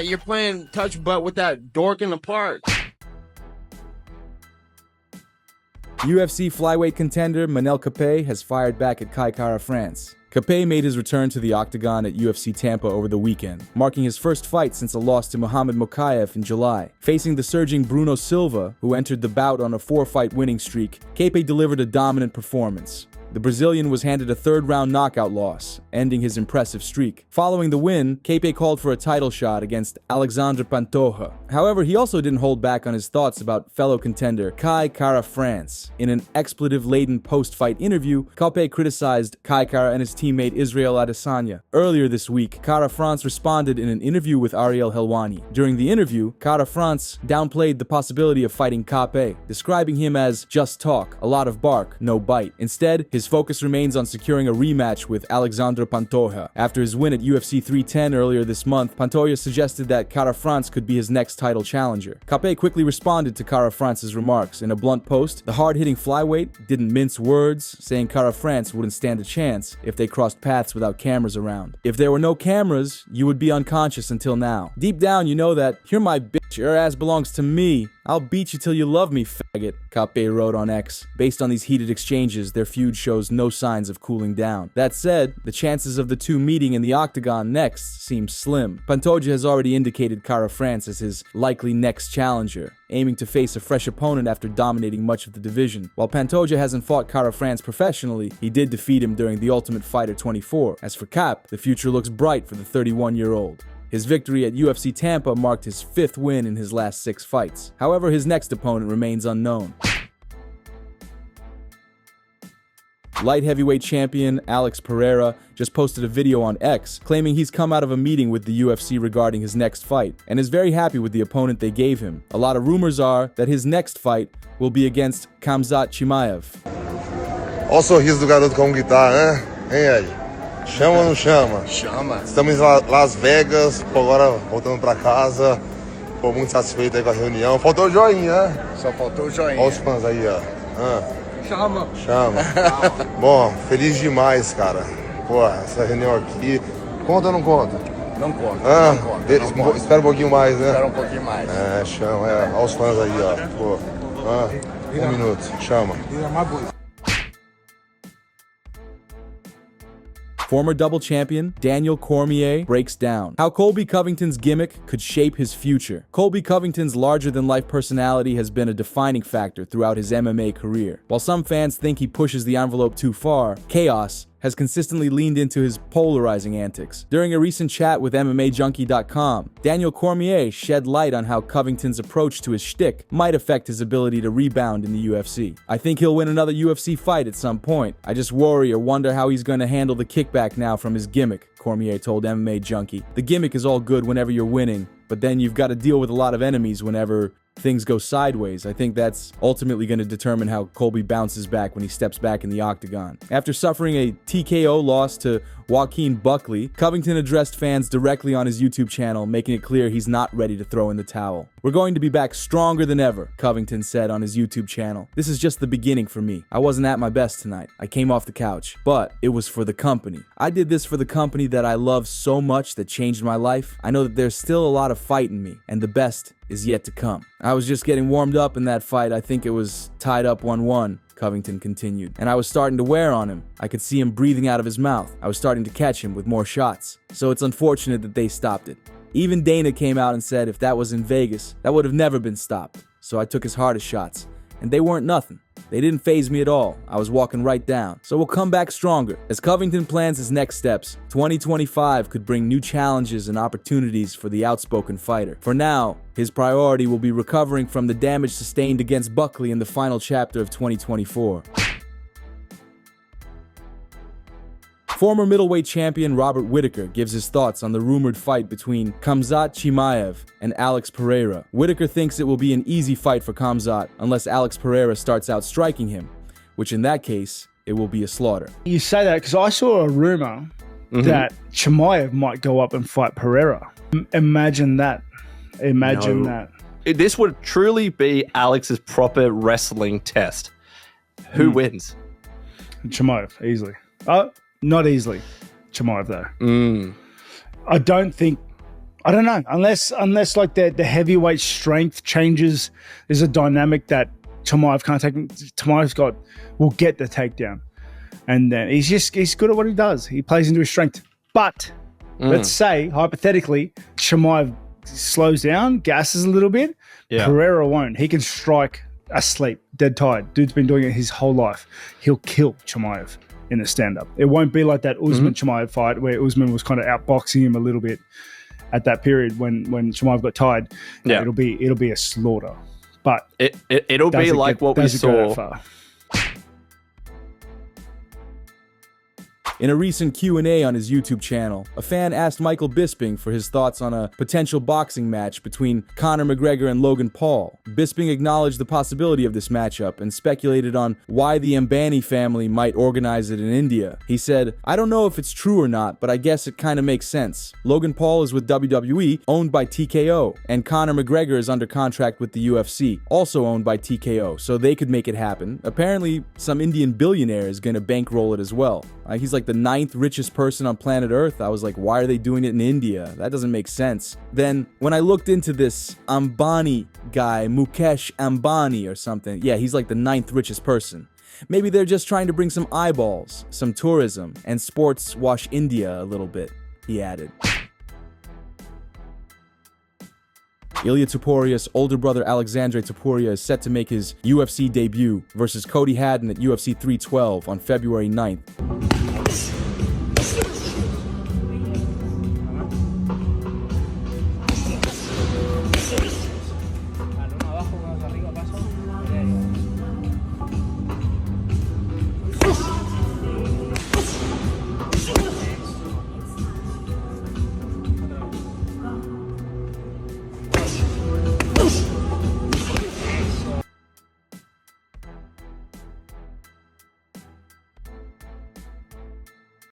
You're playing touch butt with that dork in the park. UFC flyweight contender MANEL has fired back at CARA, France. Capet made his return to the octagon at UFC Tampa over the weekend, marking his first fight since a loss to Muhammad Mokaev in July. Facing the surging Bruno Silva, who entered the bout on a 4-fight winning streak, Capet delivered a dominant performance. The Brazilian was handed a third-round knockout loss, ending his impressive streak. Following the win, Capet called for a title shot against Alexandre Pantoja. However, he also didn't hold back on his thoughts about fellow contender CARA France. In an expletive-laden post-fight interview, Capet criticized CARA and his teammate Israel Adesanya. Earlier this week, CARA France responded in an interview with Ariel Helwani. During the interview, CARA France downplayed the possibility of fighting Capet, describing him as just talk, a lot of bark, no bite. Instead, his focus remains on securing a rematch with Alexandre Pantoja. After his win at UFC 310 earlier this month, Pantoja suggested that CARA France could be his next title challenger. Capet quickly responded to CARA France's remarks. In a blunt post, the hard-hitting flyweight didn't mince words, saying CARA France wouldn't stand a chance if they crossed paths without cameras around. If there were no cameras, you would be unconscious until now. Deep down, you know that, "You're my bitch, your ass belongs to me. I'll beat you till you love me, faggot," Capet wrote on X. Based on these heated exchanges, their feud shows no signs of cooling down. That said, the chances of the two meeting in the octagon next seem slim. Pantoja has already indicated CARA France as his likely next challenger, aiming to face a fresh opponent after dominating much of the division. While Pantoja hasn't fought CARA France professionally, he did defeat him during the Ultimate Fighter 24. As for Cap, the future looks bright for the 31-year-old. His victory at UFC Tampa marked his 5th win in his last 6 fights. However, his next opponent remains unknown. Light heavyweight champion Alex Pereira just posted a video on X claiming he's come out of a meeting with the UFC regarding his next fight and is very happy with the opponent they gave him. A lot of rumors are that his next fight will be against Khamzat Chimaev. Olha o sorriso do garoto com guitarra, né? Hein, Ed? Chama ou não chama? Chama. Estamos em Las Vegas, pô, agora voltando pra casa. Pô, muito satisfeito aí com a reunião. Faltou o joinha, né? Só faltou o joinha. Olha os fãs aí, ó. Chama. Chama. Bom, feliz demais, cara. Pô, essa reunião aqui. Conta ou não conta? Não conta. Ah, não conta, não conta. Espera um pouquinho mais, né? Espera um pouquinho mais. É, chama. Olha os fãs aí, ó. Pô. 1 minuto. Chama. Former double champion Daniel Cormier breaks down how Colby Covington's gimmick could shape his future. Colby Covington's larger-than-life personality has been a defining factor throughout his MMA career. While some fans think he pushes the envelope too far, Chaos has consistently leaned into his polarizing antics. During a recent chat with MMAJunkie.com, Daniel Cormier shed light on how Covington's approach to his shtick might affect his ability to rebound in the UFC. "I think he'll win another UFC fight at some point. I just worry or wonder how he's going to handle the kickback now from his gimmick," Cormier told MMA Junkie. "The gimmick is all good whenever you're winning, but then you've got to deal with a lot of enemies whenever things go sideways. I think that's ultimately going to determine how Colby bounces back when he steps back in the octagon." After suffering a TKO loss to Joaquin Buckley, Covington addressed fans directly on his YouTube channel, making it clear he's not ready to throw in the towel. "We're going to be back stronger than ever," Covington said on his YouTube channel. "This is just the beginning for me. I wasn't at my best tonight. I came off the couch, but it was for the company. I did this for the company that I love so much that changed my life. I know that there's still a lot of fight in me, and the best is yet to come. I was just getting warmed up in that fight. I think it was tied up 1-1. Covington continued. "And I was starting to wear on him. I could see him breathing out of his mouth. I was starting to catch him with more shots. So it's unfortunate that they stopped it. Even Dana came out and said if that was in Vegas, that would have never been stopped. So I took his hardest shots. And they weren't nothing. They didn't faze me at all. I was walking right down. So we'll come back stronger." As Covington plans his next steps, 2025 could bring new challenges and opportunities for the outspoken fighter. For now, his priority will be recovering from the damage sustained against Buckley in the final chapter of 2024. Former middleweight champion Robert Whittaker gives his thoughts on the rumored fight between Khamzat Chimaev and Alex Pereira. Whittaker thinks it will be an easy fight for Khamzat unless Alex Pereira starts out striking him, which in that case, it will be a slaughter. You say that because I saw a rumor that Chimaev might go up and fight Pereira. Imagine that. Imagine that. This would truly be Alex's proper wrestling test. Who wins? Chimaev, easily. Not easily. Chimaev, though. I don't think I don't know, unless like the heavyweight strength changes. There's a dynamic that Chimaev can't take. Chimaev's will get the takedown, and then he's good at what he does. He plays into his strength. But let's say hypothetically, Chimaev slows down, gasses a little bit. Yeah. Pereira won't. He can strike asleep, dead tired. Dude's been doing it his whole life. He'll kill Chimaev in the stand-up. It won't be like that Usman-Chimaev fight where Usman was kind of outboxing him a little bit at that period when Chimaev got tired. Yeah. It'll be a slaughter. But it'll be like what we saw. In a recent Q&A on his YouTube channel, a fan asked Michael Bisping for his thoughts on a potential boxing match between Conor McGregor and Logan Paul. Bisping acknowledged the possibility of this matchup and speculated on why the Ambani family might organize it in India. He said, "I don't know if it's true or not, but I guess it kind of makes sense. Logan Paul is with WWE, owned by TKO, and Conor McGregor is under contract with the UFC, also owned by TKO, so they could make it happen. Apparently, some Indian billionaire is gonna bankroll it as well. He's like the 9th richest person on planet Earth. I was like, why are they doing it in India? That doesn't make sense. Then, when I looked into this Ambani guy, Mukesh Ambani or something, yeah, he's like the 9th richest person. Maybe they're just trying to bring some eyeballs, some tourism, and sports wash India a little bit," he added. Ilia Topuria's older brother Alexandre Topuria is set to make his UFC debut versus Cody Haddon at UFC 312 on February 9th.